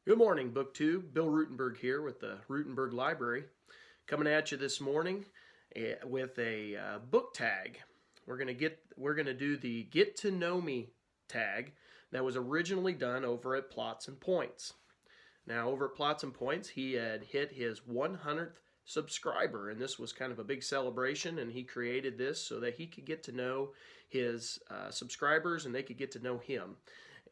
Good morning, BookTube. Bill Ruttenberg here with the Ruttenberg Library, coming at you this morning with a book tag. We're gonna do the Get to Know Me tag that was originally done over at Plots and Points. Now, over at Plots and Points, he had hit his 100th subscriber, and this was kind of a big celebration. And he created this so that he could get to know his subscribers, and they could get to know him.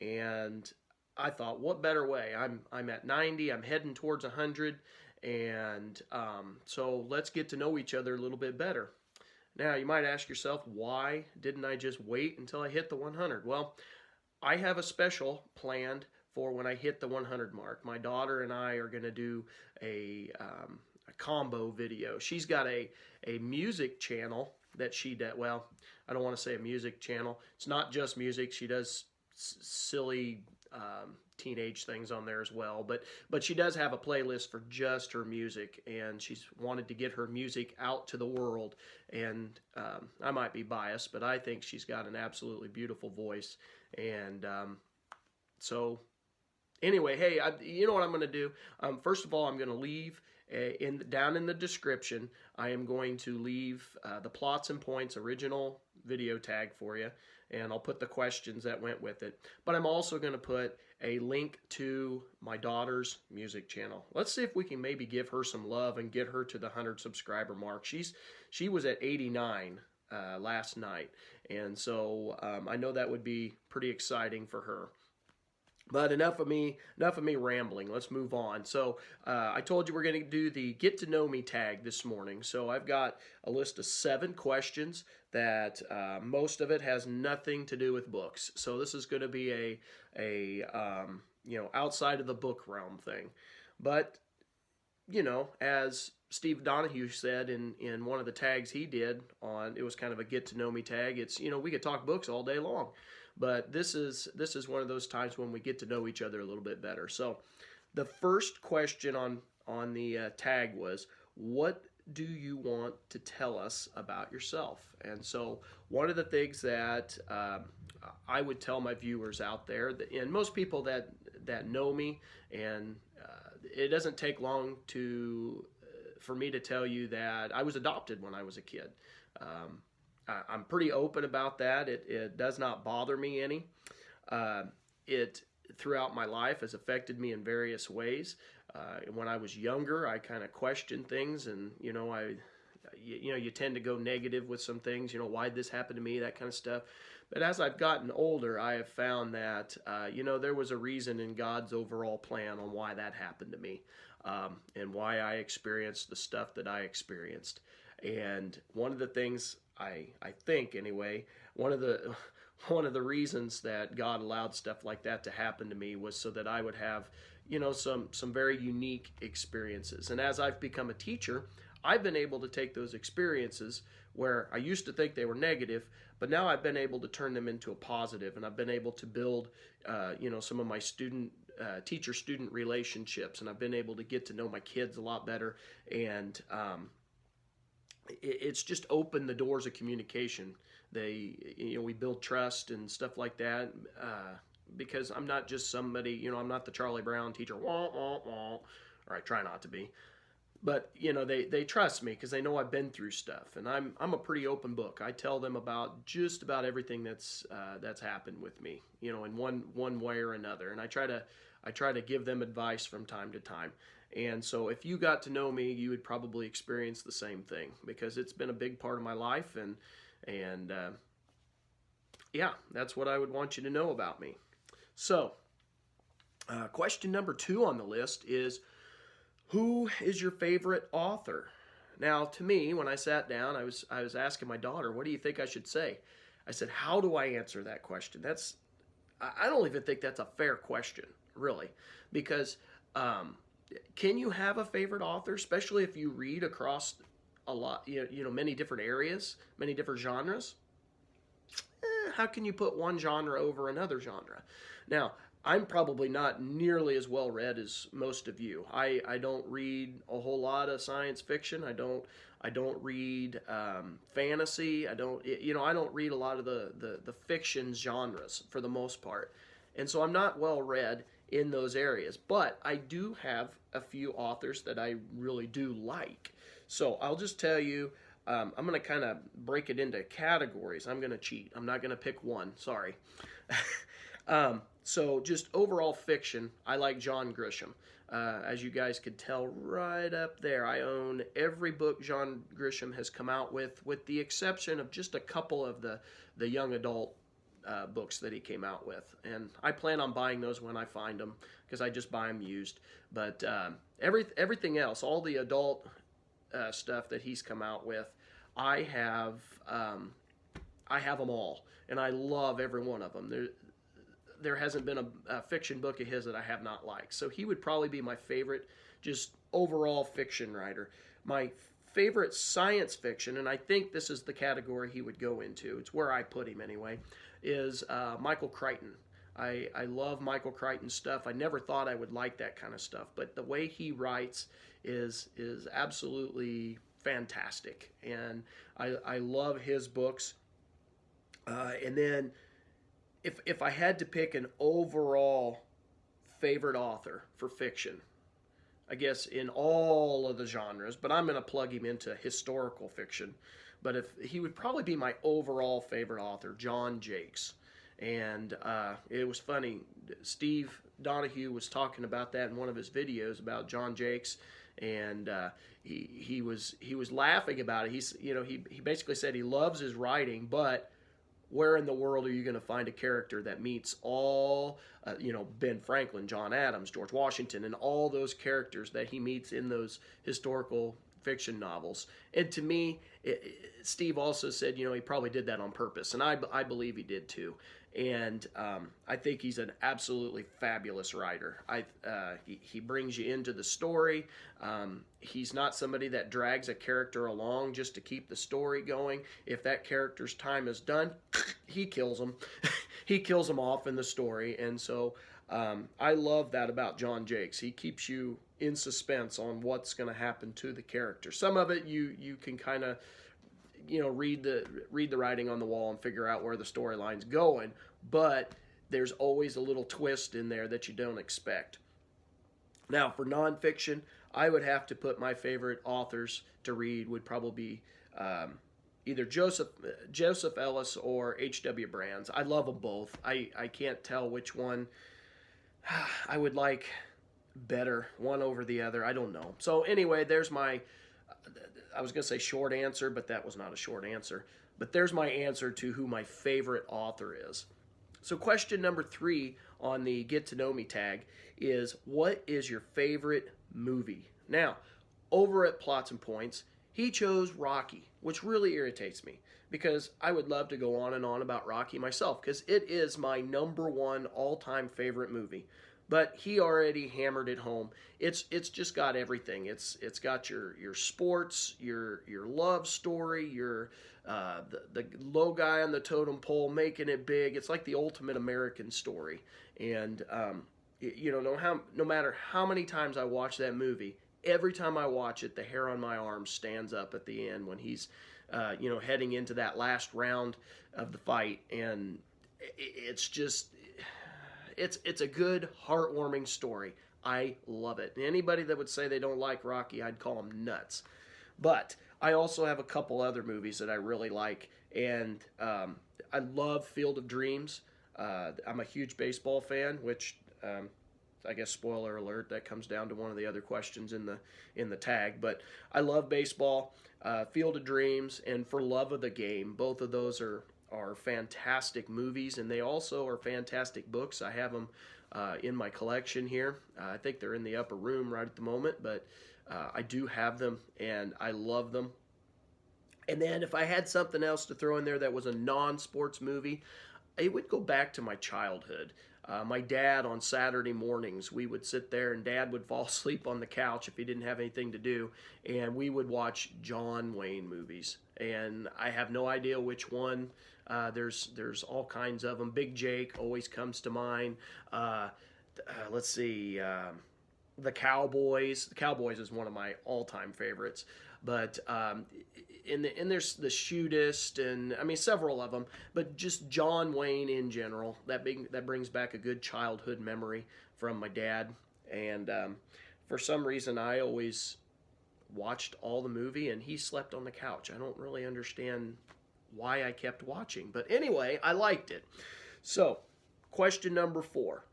And I thought, what better way? I'm at 90. I'm heading towards 100, and so let's get to know each other a little bit better. Now, you might ask yourself, why didn't I just wait until I hit the 100? Well, I have a special planned for when I hit the 100 mark. My daughter and I are going to do a combo video. She's got a music channel that she does. Well, I don't want to say a music channel. It's not just music. She does silly teenage things on there as well, but she does have a playlist for just her music, and she's wanted to get her music out to the world. And I might be biased, but I think she's got an absolutely beautiful voice. And so anyway, hey, you know what I'm going to do? First of all, I'm going to leave down in the description. I am going to leave the Plots and Points original video tag for you, and I'll put the questions that went with it. But I'm also going to put a link to my daughter's music channel. Let's see if we can maybe give her some love and get her to the 100 subscriber mark. She was at 89 last night, and so I know that would be pretty exciting for her. But enough of me rambling. Let's move on. So I told you we're going to do the Get to Know Me tag this morning. So I've got a list of 7 questions that most of it has nothing to do with books. So this is going to be a outside of the book realm thing. But as Steve Donahue said in one of the tags he did on, it was kind of a Get to Know Me tag. It's we could talk books all day long. But this is one of those times when we get to know each other a little bit better. So the first question on the tag was, what do you want to tell us about yourself? And so one of the things that I would tell my viewers out there, and most people that know me, and it doesn't take long for me to tell you that I was adopted when I was a kid. I'm pretty open about that. It does not bother me any. It throughout my life has affected me in various ways. When I was younger, I kind of questioned things, and you tend to go negative with some things. Why'd this happen to me? That kind of stuff. But as I've gotten older, I have found that there was a reason in God's overall plan on why that happened to me, and why I experienced the stuff that I experienced. And one of the things I think anyway, one of the reasons that God allowed stuff like that to happen to me was so that I would have, some very unique experiences. And as I've become a teacher, I've been able to take those experiences where I used to think they were negative, but now I've been able to turn them into a positive, and I've been able to build, some of my teacher-student relationships, and I've been able to get to know my kids a lot better, and it's just opened the doors of communication. We build trust and stuff like that, because I'm not just somebody, I'm not the Charlie Brown teacher, wah, wah, wah, or I try not to be. But they trust me because they know I've been through stuff, and I'm a pretty open book. I tell them about just about everything that's happened with me, in one way or another, and I try to give them advice from time to time. And so if you got to know me, you would probably experience the same thing, because it's been a big part of my life, and that's what I would want you to know about me. So question number 2 on the list is, who is your favorite author? Now, to me, when I sat down, I was asking my daughter, what do you think I should say? I said, how do I answer that question? I don't even think that's a fair question, really, because can you have a favorite author, especially if you read across a lot, many different areas, many different genres? How can you put one genre over another genre? Now, I'm probably not nearly as well read as most of you. I don't read a whole lot of science fiction. I don't read fantasy. I don't read a lot of the fiction genres for the most part. And so I'm not well read in those areas. But I do have a few authors that I really do like. So I'll just tell you, I'm going to kind of break it into categories. I'm going to cheat. I'm not going to pick one. Sorry. So just overall fiction, I like John Grisham. As you guys could tell right up there, I own every book John Grisham has come out with the exception of just a couple of the young adult books that he came out with. And I plan on buying those when I find them, because I just buy them used. But everything else, all the adult stuff that he's come out with, I have them all, and I love every one of them. There hasn't been a fiction book of his that I have not liked. So he would probably be my favorite, just overall fiction writer. My favorite science fiction, and I think this is the category he would go into, it's where I put him anyway, is Michael Crichton. I love Michael Crichton's stuff. I never thought I would like that kind of stuff, but the way he writes is absolutely fantastic, and I love his books. And then if I had to pick an overall favorite author for fiction, I guess in all of the genres, but I'm going to plug him into historical fiction. But if he would probably be my overall favorite author, John Jakes. And it was funny, Steve Donahue was talking about that in one of his videos about John Jakes, and he was laughing about it. He basically said he loves his writing, but where in the world are you going to find a character that meets all, Ben Franklin, John Adams, George Washington, and all those characters that he meets in those historical fiction novels? And to me, Steve also said, he probably did that on purpose, and I believe he did too. And I think he's an absolutely fabulous writer. He brings you into the story. He's not somebody that drags a character along just to keep the story going. If that character's time is done, he kills them. He kills them off in the story. And so I love that about John Jakes. He keeps you in suspense on what's going to happen to the character. Some of it you can kind of read the writing on the wall and figure out where the storyline's going, but there's always a little twist in there that you don't expect. Now, for nonfiction, I would have to put my favorite authors to read would probably be either Joseph Ellis or H.W. Brands. I love them both. I can't tell which one I would like better, one over the other. I don't know. So anyway, there's my I was going to say short answer, but that was not a short answer. But there's my answer to who my favorite author is. So question number 3 on the Get to Know Me tag is, what is your favorite movie? Now, over at Plots and Points, he chose Rocky, which really irritates me, because I would love to go on and on about Rocky myself, because it is my #1 all-time favorite movie. But he already hammered it home. It's just got everything. It's got your sports, your love story, your the low guy on the totem pole making it big. It's like the ultimate American story. And no matter how many times I watch that movie, every time I watch it, the hair on my arm stands up at the end when he's heading into that last round of the fight, and it's just. It's a good, heartwarming story. I love it. Anybody that would say they don't like Rocky, I'd call them nuts. But I also have a couple other movies that I really like, and I love Field of Dreams. I'm a huge baseball fan, which I guess spoiler alert, that comes down to one of the other questions in the tag. But I love baseball, Field of Dreams, and For Love of the Game. Both of those are fantastic movies, and they also are fantastic books. I have them in my collection here. I think they're in the upper room right at the moment, but I do have them, and I love them. And then if I had something else to throw in there that was a non-sports movie, it would go back to my childhood. My dad, on Saturday mornings, we would sit there, and Dad would fall asleep on the couch if he didn't have anything to do, and we would watch John Wayne movies. And I have no idea which one. There's all kinds of them. Big Jake always comes to mind. Let's see, The Cowboys. The Cowboys is one of my all-time favorites. But and there's the Shootist, and I mean several of them, but just John Wayne in general. That brings back a good childhood memory from my dad, and for some reason I always watched all the movie, and he slept on the couch. I don't really understand why I kept watching, but anyway, I liked it. So, question number 4,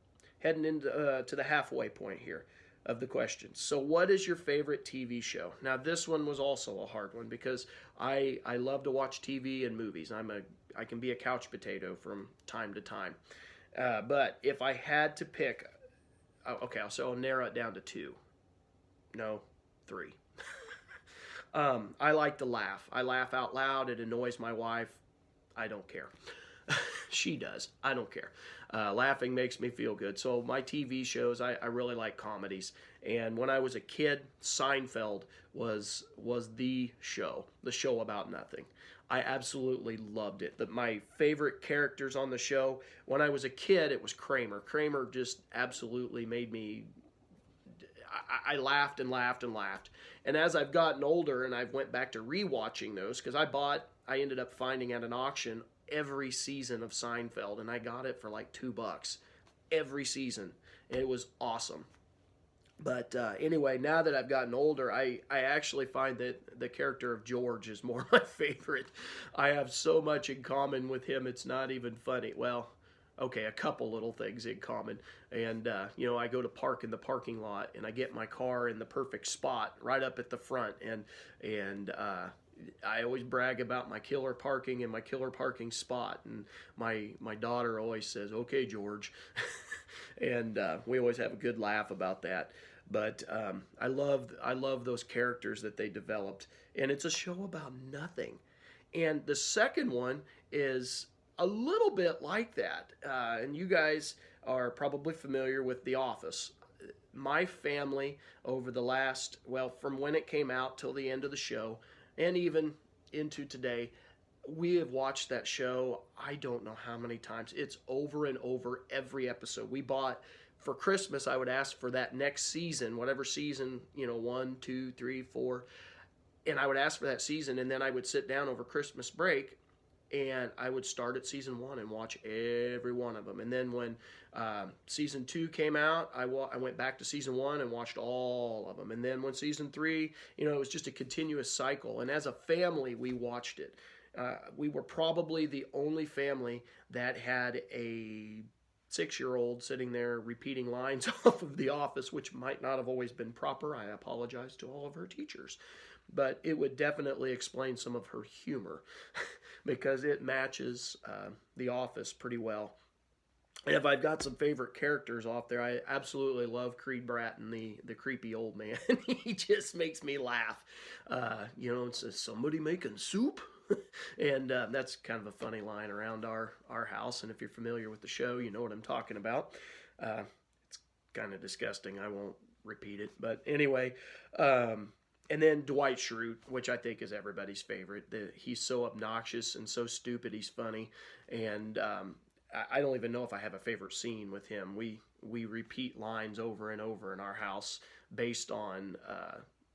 heading into to the halfway point here of the questions. So what is your favorite TV show? Now this one was also a hard one because I love to watch TV and movies. I can be a couch potato from time to time. But if I had to pick, okay, so I'll narrow it down to 2. No, 3. I like to laugh. I laugh out loud. It annoys my wife. I don't care. She does. I don't care. Laughing makes me feel good. So my TV shows, I really like comedies. And when I was a kid, Seinfeld was the show about nothing. I absolutely loved it. My favorite characters on the show, when I was a kid, it was Kramer. Kramer just absolutely made me... I laughed and laughed and laughed. And as I've gotten older and I've went back to rewatching those, because I ended up finding at an auction every season of Seinfeld, and I got it for like $2 every season. And it was awesome. But anyway, now that I've gotten older, I actually find that the character of George is more my favorite. I have so much in common with him, it's not even funny. Well, okay, a couple little things in common. And, I go to park in the parking lot, and I get my car in the perfect spot right up at the front. And I always brag about my killer parking and my killer parking spot. And my daughter always says, "Okay, George." And we always have a good laugh about that. But I love those characters that they developed. And it's a show about nothing. And the second one is a little bit like that. And you guys are probably familiar with The Office. My family, over the last, from when it came out till the end of the show, and even into today, we have watched that show I don't know how many times. It's over and over every episode. We bought, for Christmas, I would ask for that next season, whatever season, 1, 2, 3, 4, and I would ask for that season, and then I would sit down over Christmas break, and I would start at season 1 and watch every one of them. And then when season 2 came out, I went back to season 1 and watched all of them. And then when season 3, it was just a continuous cycle. And as a family, we watched it. We were probably the only family that had a 6-year-old sitting there repeating lines off of The Office, which might not have always been proper. I apologize to all of her teachers. But it would definitely explain some of her humor because it matches The Office pretty well. And if I've got some favorite characters off there, I absolutely love Creed Bratton, the creepy old man. He just makes me laugh. It says, "Somebody making soup?" And that's kind of a funny line around our house. And if you're familiar with the show, you know what I'm talking about. It's kind of disgusting. I won't repeat it. But anyway, and then Dwight Schrute, which I think is everybody's favorite. He's so obnoxious and so stupid, he's funny. And I don't even know if I have a favorite scene with him. We repeat lines over and over in our house based on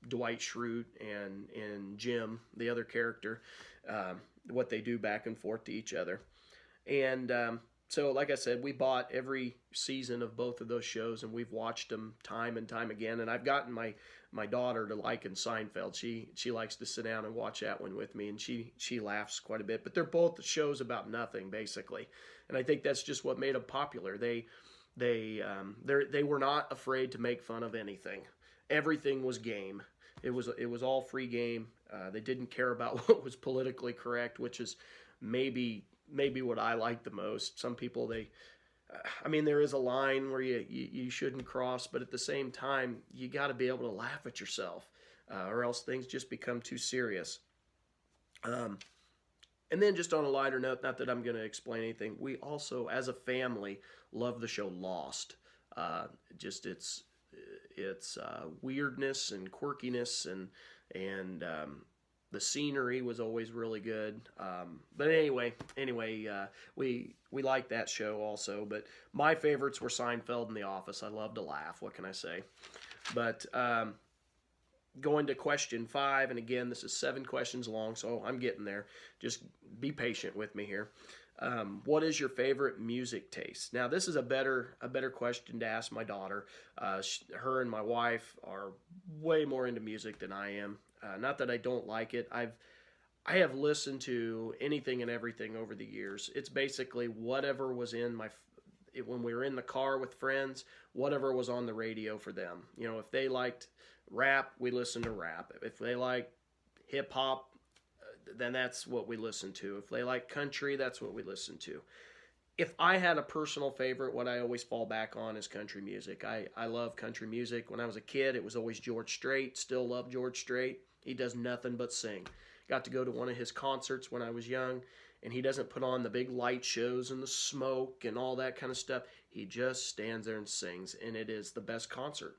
Dwight Schrute and Jim, the other character, what they do back and forth to each other. And so, like I said, we bought every season of both of those shows, and we've watched them time and time again. And I've gotten my daughter to liking Seinfeld. She likes to sit down and watch that one with me, and she laughs quite a bit. But they're both shows about nothing, basically. And I think that's just what made them popular. They were not afraid to make fun of anything. Everything was game. It was all free game. They didn't care about what was politically correct, which is maybe what I like the most. Some people, there is a line where you shouldn't cross, but at the same time, you got to be able to laugh at yourself, or else things just become too serious. And then just on a lighter note, not that I'm going to explain anything, we also, as a family, love the show Lost. Just its weirdness and quirkiness and the scenery was always really good. But anyway, we like that show also. But my favorites were Seinfeld and The Office. I love to laugh. What can I say? But going to question 5, and again, this is 7 questions long, so I'm getting there. Just be patient with me here. What is your favorite music taste? Now, this is a better question to ask my daughter. Her and my wife are way more into music than I am. Not that I don't like it. I have listened to anything and everything over the years. It's basically whatever was in when we were in the car with friends, whatever was on the radio for them. You know, if they liked rap, we listened to rap. If they like hip hop, then that's what we listen to. If they like country, that's what we listen to. If I had a personal favorite, what I always fall back on is country music. I love country music. When I was a kid, it was always George Strait. Still love George Strait. He does nothing but sing. Got to go to one of his concerts when I was young, and he doesn't put on the big light shows and the smoke and all that kind of stuff. He just stands there and sings, and it is the best concert.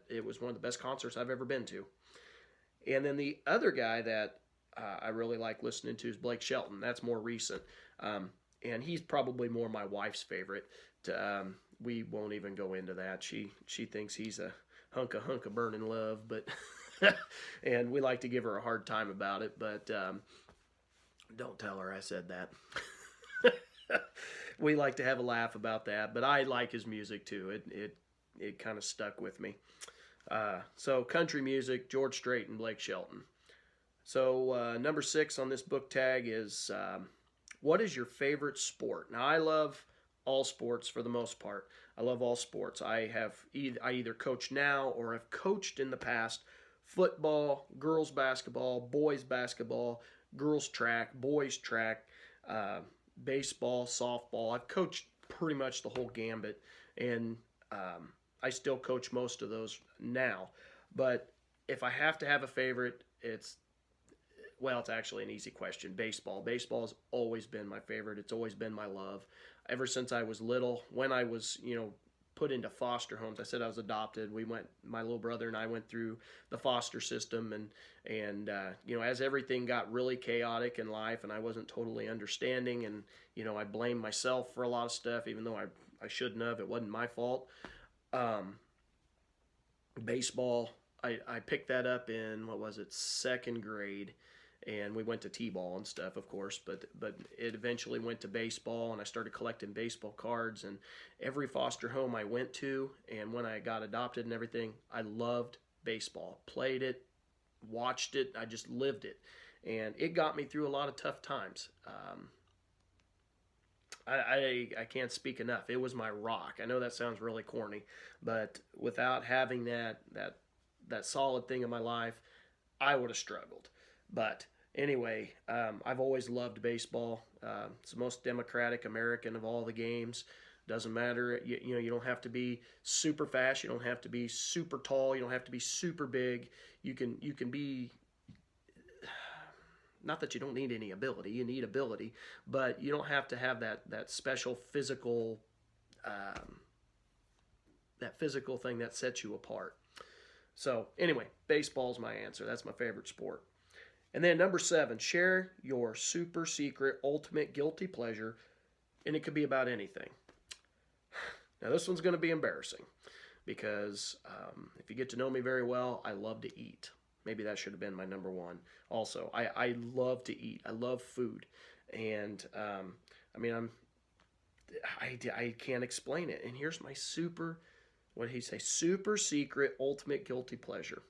It was one of the best concerts I've ever been to. And then the other guy that I really like listening to is Blake Shelton. That's more recent. And he's probably more my wife's favorite. We won't even go into that. She thinks he's a hunk of burning love, but and we like to give her a hard time about it. But don't tell her I said that. We like to have a laugh about that. But I like his music too. It kind of stuck with me. So country music, George Strait and Blake Shelton. So number 6 on this book tag is, what is your favorite sport? Now, I love all sports for the most part. I love all sports. I either coach now or have coached in the past football, girls basketball, boys basketball, girls track, boys track, baseball, softball. I've coached pretty much the whole gambit, and I still coach most of those now. But if I have to have a favorite, it's actually an easy question. Baseball. Baseball has always been my favorite. It's always been my love. Ever since I was little, when I was, put into foster homes, I said I was adopted. My little brother and I went through the foster system, and as everything got really chaotic in life and I wasn't totally understanding, and, I blamed myself for a lot of stuff, even though I shouldn't have. It wasn't my fault. Baseball, I picked that up in, 2nd grade, and we went to t-ball and stuff, of course, but it eventually went to baseball, and I started collecting baseball cards, and every foster home I went to, and when I got adopted and everything, I loved baseball. Played it, watched it, I just lived it, and it got me through a lot of tough times. I can't speak enough. It was my rock. I know that sounds really corny, but without having that solid thing in my life, I would have struggled. But anyway, I've always loved baseball. It's the most democratic American of all the games. Doesn't matter. You don't have to be super fast. You don't have to be super tall. You don't have to be super big. You can be. Not that you don't need any ability. You need ability, but you don't have to have that special physical thing that sets you apart. So anyway, baseball's my answer. That's my favorite sport. And then number 7, share your super secret ultimate guilty pleasure, and it could be about anything. Now this one's going to be embarrassing because if you get to know me very well, I love to eat. Maybe that should have been my number 1. Also, I love to eat. I love food, and I can't explain it. And here's my super secret ultimate guilty pleasure.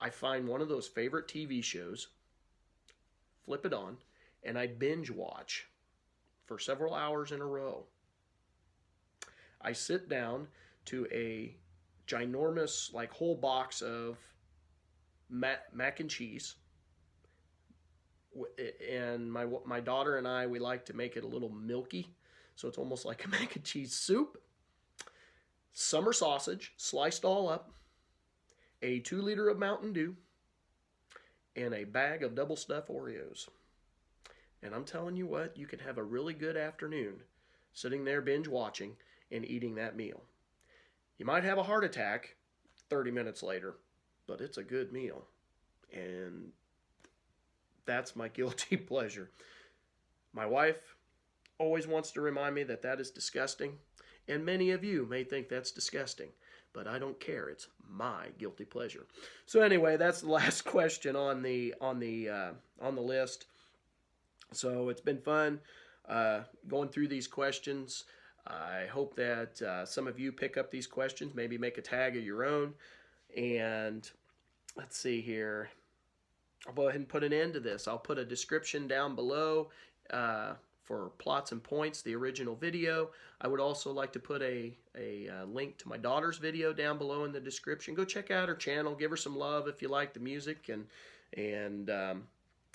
I find one of those favorite TV shows, flip it on, and I binge watch for several hours in a row. I sit down to a ginormous, whole box of mac and cheese, and my daughter and I, we like to make it a little milky, so it's almost like a mac and cheese soup. Summer sausage, sliced all up, a 2-liter of Mountain Dew, and a bag of double stuffed Oreos. And I'm telling you what, you can have a really good afternoon sitting there binge watching and eating that meal. You might have a heart attack 30 minutes later, but it's a good meal. And that's my guilty pleasure. My wife always wants to remind me that is disgusting. And many of you may think that's disgusting. but I don't care. It's my guilty pleasure. So anyway, that's the last question on the list. So it's been fun going through these questions. I hope that some of you pick up these questions, maybe make a tag of your own. And let's see here. I'll go ahead and put an end to this. I'll put a description down below for plots and points, the original video. I would also like to put a link to my daughter's video down below in the description. Go check out her channel. Give her some love if you like the music. And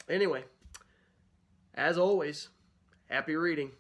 anyway, as always, happy reading.